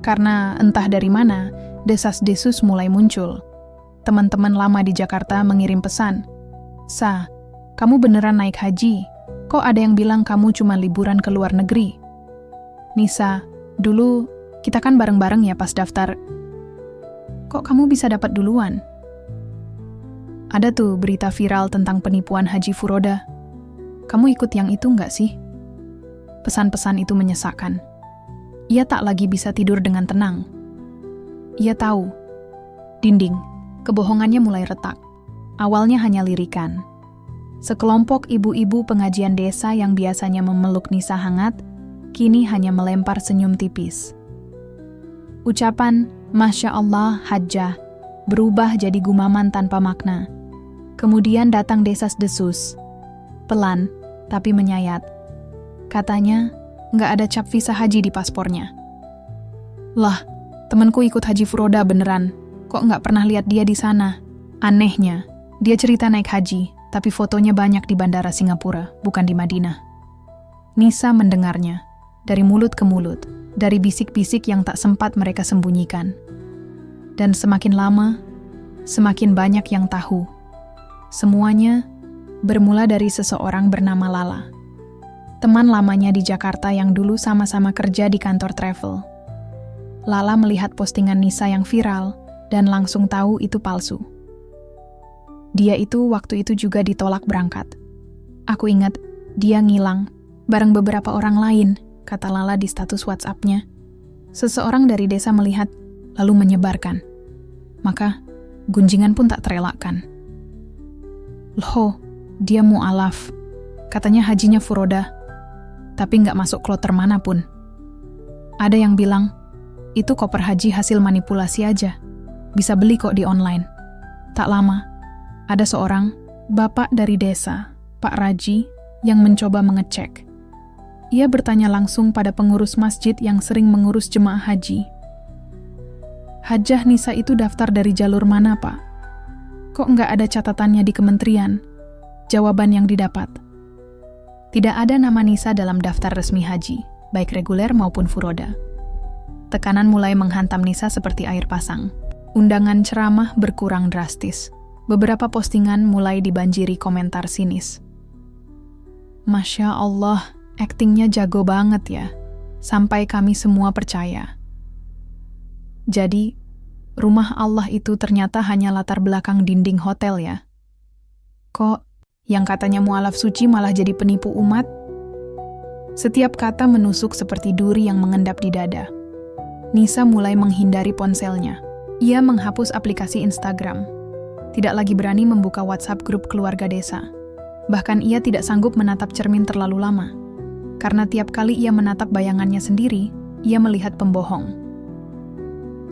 Karena entah dari mana, desas-desus mulai muncul. Teman-teman lama di Jakarta mengirim pesan, "Sa, kamu beneran naik haji? Kok ada yang bilang kamu cuma liburan ke luar negeri? Nisa, dulu kita kan bareng-bareng ya pas daftar. Kok kamu bisa dapat duluan? Ada tuh berita viral tentang penipuan Haji Furoda. Kamu ikut yang itu nggak sih?" Pesan-pesan itu menyesakkan. Ia tak lagi bisa tidur dengan tenang. Ia tahu, dinding, kebohongannya mulai retak. Awalnya hanya lirikan. Sekelompok ibu-ibu pengajian desa yang biasanya memeluk Nisa hangat, kini hanya melempar senyum tipis. Ucapan, "Masya Allah, Hajjah," berubah jadi gumaman tanpa makna. Kemudian datang desas-desus. Pelan, tapi menyayat. Katanya, nggak ada cap visa haji di paspornya. Lah, temanku ikut Haji Furoda beneran. Kok nggak pernah lihat dia di sana? Anehnya, dia cerita naik haji, tapi fotonya banyak di bandara Singapura, bukan di Madinah. Nisa mendengarnya, dari mulut ke mulut, dari bisik-bisik yang tak sempat mereka sembunyikan. Dan semakin lama, semakin banyak yang tahu. Semuanya bermula dari seseorang bernama Lala. Teman lamanya di Jakarta yang dulu sama-sama kerja di kantor travel. Lala melihat postingan Nisa yang viral dan langsung tahu itu palsu. Dia itu waktu itu juga ditolak berangkat. Aku ingat, dia ngilang, bareng beberapa orang lain, kata Lala di status WhatsApp-nya. Seseorang dari desa melihat, lalu menyebarkan. Maka, gunjingan pun tak terelakkan. Loh, dia mu'alaf. Katanya hajinya Furoda, tapi nggak masuk kloter manapun. Ada yang bilang, itu koper haji hasil manipulasi aja. Bisa beli kok di online. Tak lama, ada seorang bapak dari desa, Pak Raji, yang mencoba mengecek. Ia bertanya langsung pada pengurus masjid yang sering mengurus jemaah haji. Hajjah Nisa itu daftar dari jalur mana, Pak? Kok nggak ada catatannya di kementerian? Jawaban yang didapat. Tidak ada nama Nisa dalam daftar resmi haji, baik reguler maupun furoda. Tekanan mulai menghantam Nisa seperti air pasang. Undangan ceramah berkurang drastis. Beberapa postingan mulai dibanjiri komentar sinis. Masya Allah, aktingnya jago banget ya. Sampai kami semua percaya. Jadi, rumah Allah itu ternyata hanya latar belakang dinding hotel ya. Kok yang katanya mualaf suci malah jadi penipu umat? Setiap kata menusuk seperti duri yang mengendap di dada. Nisa mulai menghindari ponselnya. Ia menghapus aplikasi Instagram. Tidak lagi berani membuka WhatsApp grup keluarga desa. Bahkan ia tidak sanggup menatap cermin terlalu lama. Karena tiap kali ia menatap bayangannya sendiri, ia melihat pembohong.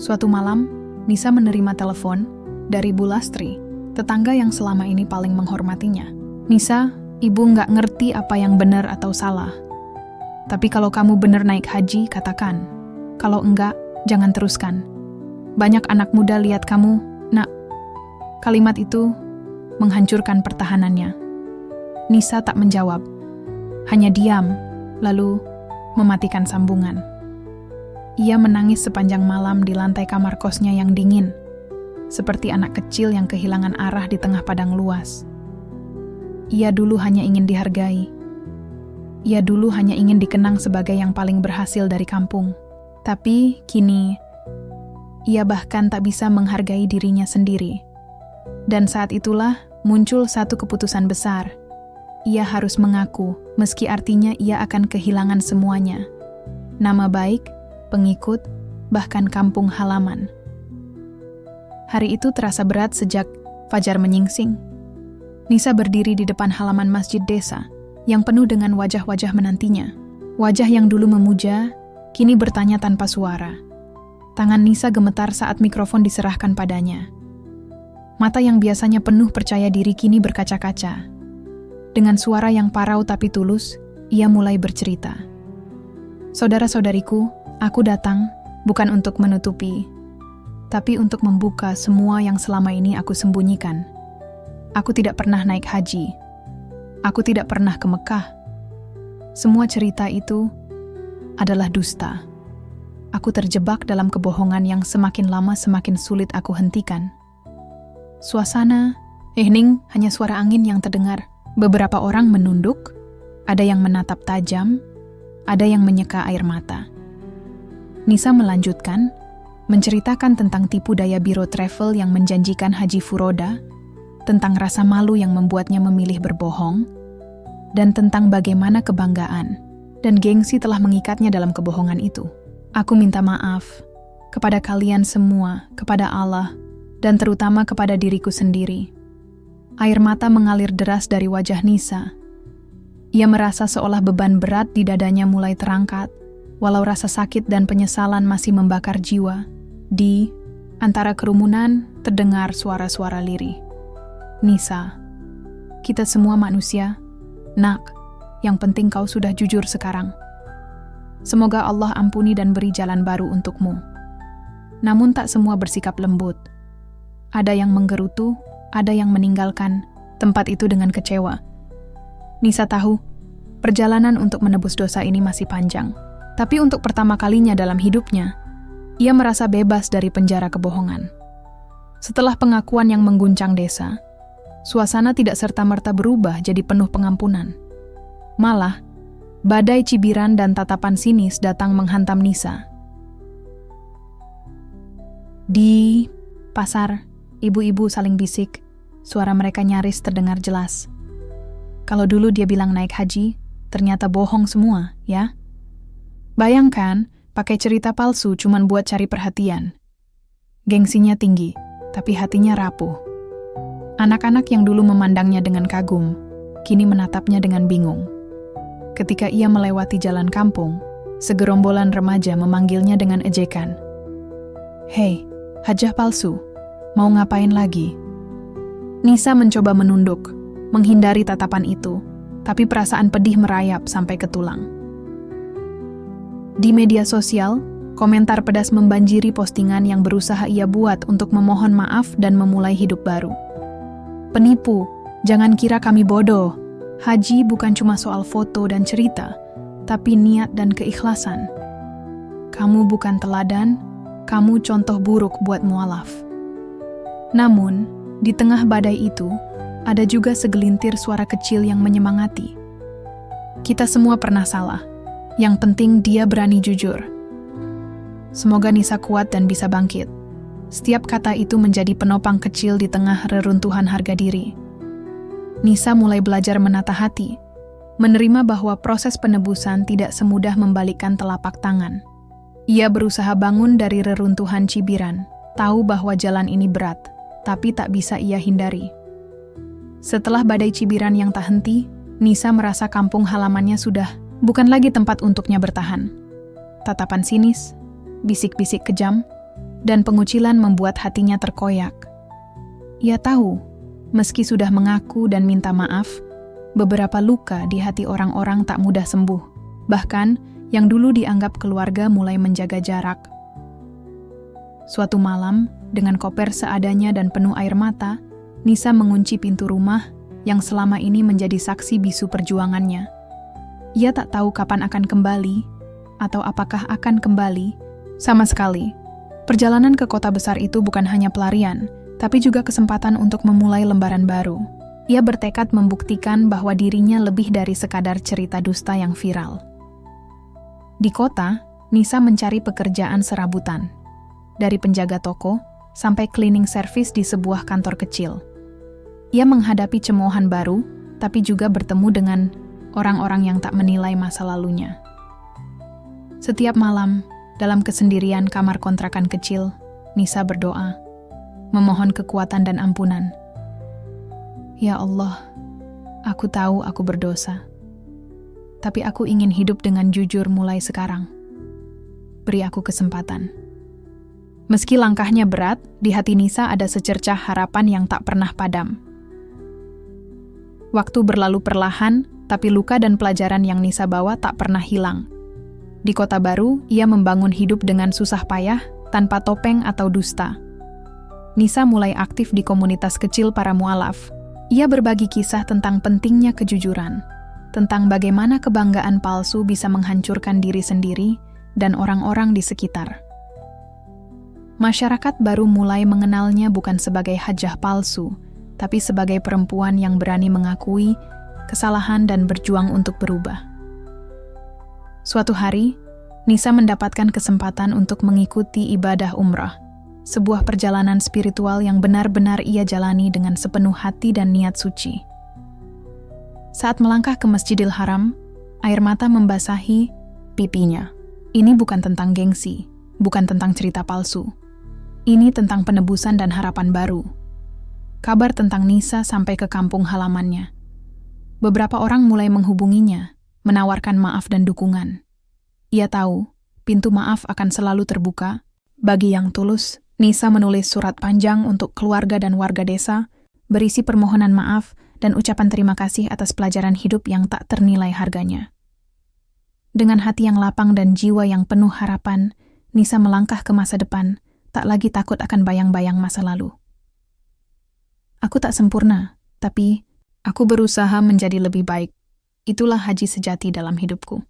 Suatu malam, Nisa menerima telepon dari Bu Lastri, tetangga yang selama ini paling menghormatinya. Nisa, ibu nggak ngerti apa yang benar atau salah. Tapi kalau kamu benar naik haji, katakan. Kalau enggak, Jangan teruskan. Banyak anak muda lihat kamu, nak. Kalimat itu menghancurkan pertahanannya. Nisa tak menjawab. Hanya diam, lalu mematikan sambungan. Ia menangis sepanjang malam di lantai kamar kosnya yang dingin, seperti anak kecil yang kehilangan arah di tengah padang luas. Ia dulu hanya ingin dihargai. Ia dulu hanya ingin dikenang sebagai yang paling berhasil dari kampung. Tapi kini, ia bahkan tak bisa menghargai dirinya sendiri. Dan saat itulah muncul satu keputusan besar. Ia harus mengaku, meski artinya ia akan kehilangan semuanya. Nama baik, pengikut, bahkan kampung halaman. Hari itu terasa berat sejak fajar menyingsing. Nisa berdiri di depan halaman masjid desa, yang penuh dengan wajah-wajah menantinya. Wajah yang dulu memuja, kini bertanya tanpa suara. Tangan Nisa gemetar saat mikrofon diserahkan padanya. Mata yang biasanya penuh percaya diri kini berkaca-kaca. Dengan suara yang parau tapi tulus, ia mulai bercerita. Saudara-saudariku, aku datang bukan untuk menutupi, tapi untuk membuka semua yang selama ini aku sembunyikan. Aku tidak pernah naik haji. Aku tidak pernah ke Mekah. Semua cerita itu adalah dusta. Aku terjebak dalam kebohongan yang semakin lama semakin sulit aku hentikan. Suasana, hening, hanya suara angin yang terdengar. Beberapa orang menunduk, ada yang menatap tajam, ada yang menyeka air mata. Nisa melanjutkan, menceritakan tentang tipu daya biro travel yang menjanjikan haji furoda, tentang rasa malu yang membuatnya memilih berbohong, dan tentang bagaimana kebanggaan dan gengsi telah mengikatnya dalam kebohongan itu. Aku minta maaf kepada kalian semua, kepada Allah, dan terutama kepada diriku sendiri. Air mata mengalir deras dari wajah Nisa. Ia merasa seolah beban berat di dadanya mulai terangkat, walau rasa sakit dan penyesalan masih membakar jiwa. Di antara kerumunan terdengar suara-suara lirih. Nisa, kita semua manusia. Nak, yang penting kau sudah jujur sekarang. Semoga Allah ampuni dan beri jalan baru untukmu. Namun tak semua bersikap lembut. Ada yang menggerutu, ada yang meninggalkan tempat itu dengan kecewa. Nisa tahu, perjalanan untuk menebus dosa ini masih panjang. Tapi untuk pertama kalinya dalam hidupnya, ia merasa bebas dari penjara kebohongan. Setelah pengakuan yang mengguncang desa, suasana tidak serta-merta berubah jadi penuh pengampunan. Malah, badai cibiran dan tatapan sinis datang menghantam Nisa. Di pasar, ibu-ibu saling bisik, suara mereka nyaris terdengar jelas. Kalau dulu dia bilang naik haji, ternyata bohong semua, ya? Bayangkan, pakai cerita palsu cuman buat cari perhatian. Gengsinya tinggi, tapi hatinya rapuh. Anak-anak yang dulu memandangnya dengan kagum, kini menatapnya dengan bingung. Ketika ia melewati jalan kampung, segerombolan remaja memanggilnya dengan ejekan. Hei, hajah palsu, mau ngapain lagi? Nisa mencoba menunduk, menghindari tatapan itu, tapi perasaan pedih merayap sampai ke tulang. Di media sosial, komentar pedas membanjiri postingan yang berusaha ia buat untuk memohon maaf dan memulai hidup baru. Penipu, jangan kira kami bodoh. Haji bukan cuma soal foto dan cerita, tapi niat dan keikhlasan. Kamu bukan teladan, kamu contoh buruk buat mualaf. Namun, di tengah badai itu, ada juga segelintir suara kecil yang menyemangati. Kita semua pernah salah. Yang penting dia berani jujur. Semoga Nisa kuat dan bisa bangkit. Setiap kata itu menjadi penopang kecil di tengah reruntuhan harga diri. Nisa mulai belajar menata hati, menerima bahwa proses penebusan tidak semudah membalikkan telapak tangan. Ia berusaha bangun dari reruntuhan cibiran, tahu bahwa jalan ini berat, tapi tak bisa ia hindari. Setelah badai cibiran yang tak henti, Nisa merasa kampung halamannya sudah bukan lagi tempat untuknya bertahan. Tatapan sinis, bisik-bisik kejam, dan pengucilan membuat hatinya terkoyak. Ia tahu, meski sudah mengaku dan minta maaf, beberapa luka di hati orang-orang tak mudah sembuh. Bahkan, yang dulu dianggap keluarga mulai menjaga jarak. Suatu malam, dengan koper seadanya dan penuh air mata, Nisa mengunci pintu rumah yang selama ini menjadi saksi bisu perjuangannya. Ia tak tahu kapan akan kembali, atau apakah akan kembali, sama sekali. Perjalanan ke kota besar itu bukan hanya pelarian, tapi juga kesempatan untuk memulai lembaran baru. Ia bertekad membuktikan bahwa dirinya lebih dari sekadar cerita dusta yang viral. Di kota, Nisa mencari pekerjaan serabutan. Dari penjaga toko sampai cleaning service di sebuah kantor kecil. Ia menghadapi cemoohan baru, tapi juga bertemu dengan orang-orang yang tak menilai masa lalunya. Setiap malam, dalam kesendirian kamar kontrakan kecil, Nisa berdoa, memohon kekuatan dan ampunan. Ya Allah, aku tahu aku berdosa. Tapi aku ingin hidup dengan jujur mulai sekarang. Beri aku kesempatan. Meski langkahnya berat, di hati Nisa ada secercah harapan yang tak pernah padam. Waktu berlalu perlahan, tapi luka dan pelajaran yang Nisa bawa tak pernah hilang. Di kota baru, ia membangun hidup dengan susah payah, tanpa topeng atau dusta. Nisa mulai aktif di komunitas kecil para mualaf. Ia berbagi kisah tentang pentingnya kejujuran, tentang bagaimana kebanggaan palsu bisa menghancurkan diri sendiri dan orang-orang di sekitar. Masyarakat baru mulai mengenalnya bukan sebagai hajah palsu, tapi sebagai perempuan yang berani mengakui kesalahan dan berjuang untuk berubah. Suatu hari, Nisa mendapatkan kesempatan untuk mengikuti ibadah umrah, sebuah perjalanan spiritual yang benar-benar ia jalani dengan sepenuh hati dan niat suci. Saat melangkah ke Masjidil Haram, air mata membasahi pipinya. Ini bukan tentang gengsi, bukan tentang cerita palsu. Ini tentang penebusan dan harapan baru. Kabar tentang Nisa sampai ke kampung halamannya. Beberapa orang mulai menghubunginya, menawarkan maaf dan dukungan. Ia tahu, pintu maaf akan selalu terbuka. Bagi yang tulus, Nisa menulis surat panjang untuk keluarga dan warga desa, berisi permohonan maaf dan ucapan terima kasih atas pelajaran hidup yang tak ternilai harganya. Dengan hati yang lapang dan jiwa yang penuh harapan, Nisa melangkah ke masa depan, tak lagi takut akan bayang-bayang masa lalu. Aku tak sempurna, tapi aku berusaha menjadi lebih baik. Itulah haji sejati dalam hidupku.